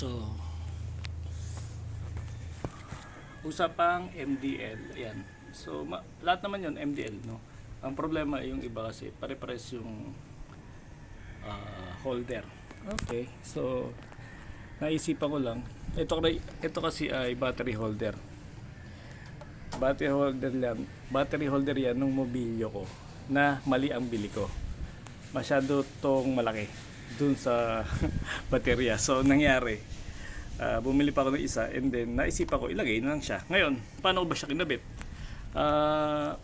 So, usapang MDL. Ayan. So, lahat naman yun MDL, no? Ang problema yung iba kasi pare-pares yung holder. Okay. So, naisipan ko lang. Ito kasi ay battery holder. Battery holder yan ng mobilyo ko na mali ang bili ko. Masyado tong malaki dun sa baterya. So, nangyari, bumili pa ako ng isa and then naisipan ko ilagay na lang siya. Ngayon, paano ko ba siya kinabit?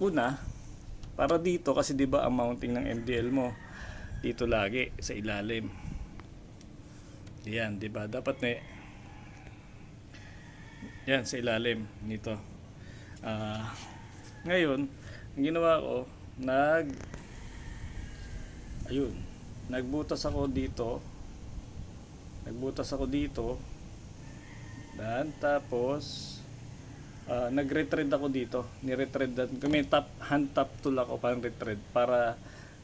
Una, para dito kasi 'di ba ang mounting ng MDL mo dito lagi sa ilalim. Yan, 'di ba? Dapat may yan sa ilalim nito. Ngayon, ang ginawa ko, nagbutas ako dito. Dan tapos nag-retread ako dito. Ni-retread kami hand tap tool ako para retread para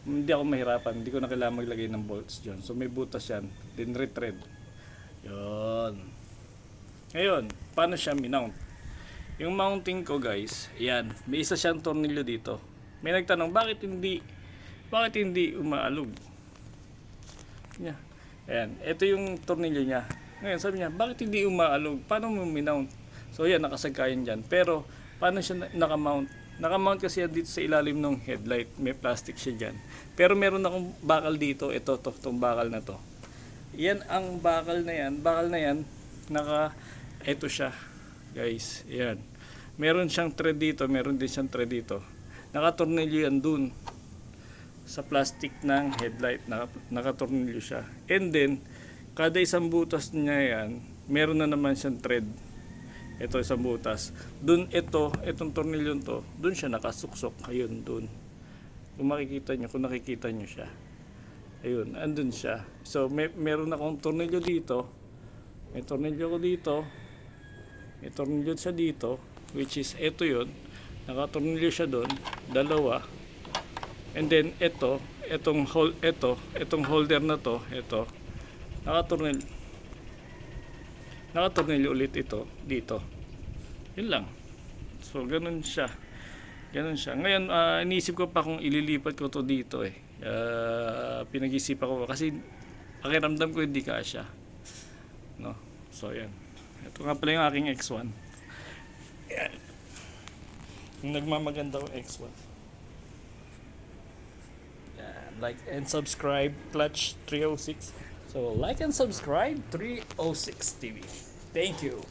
hindi ako mahirapan. Hindi ko na kailangan maglagay ng bolts diyan. So may butas yan. Then retread. 'Yon. Ngayon, paano siya minount? Yung mounting ko, guys, ayan, may isa siyang tornilyo dito. May nagtanong, bakit hindi umaalog? Yeah. Ayan, ito yung tornilyo niya. Ngayon, sabi niya, bakit hindi umaalog? Paano mo minount? So, yan, nakasagkayan dyan. Pero, paano siya nakamount? Nakamount kasi yan dito sa ilalim ng headlight. May plastic siya dyan. Pero, meron akong bakal dito. Itong bakal na to. Yan ang bakal na yan. Ito siya. Guys, yan. Meron siyang thread dito, meron din siyang thread dito. Nakatornilyo yan dun sa plastic ng headlight. Nakatornilyo siya. And then, kada isang butas niya yan, meron na naman siyang thread. Ito isang butas. Dun itong tornilyo to, dun siya nakasuksok. Ayun, dun. Kung nakikita nyo siya. Ayun, andun siya. So, meron akong tornilyo dito. May tornilyo ko dito. May tornilyo siya dito, which is ito yun. Nakatornilyo siya doon, dalawa. And then itong holder na to, ito. Nakatornilyo ulit ito dito. Yun lang. So ganun siya. Ngayon iniisip ko pa kung ililipat ko to dito eh. Pinag-isipan ko kasi pakiramdam ko hindi kasya. No? So yan. Ito nga pala yung aking X1. Yan. Yung nagmamaganda yung X1. Yan. Like and subscribe, Clutch 306. So like and subscribe 306 TV. Thank you.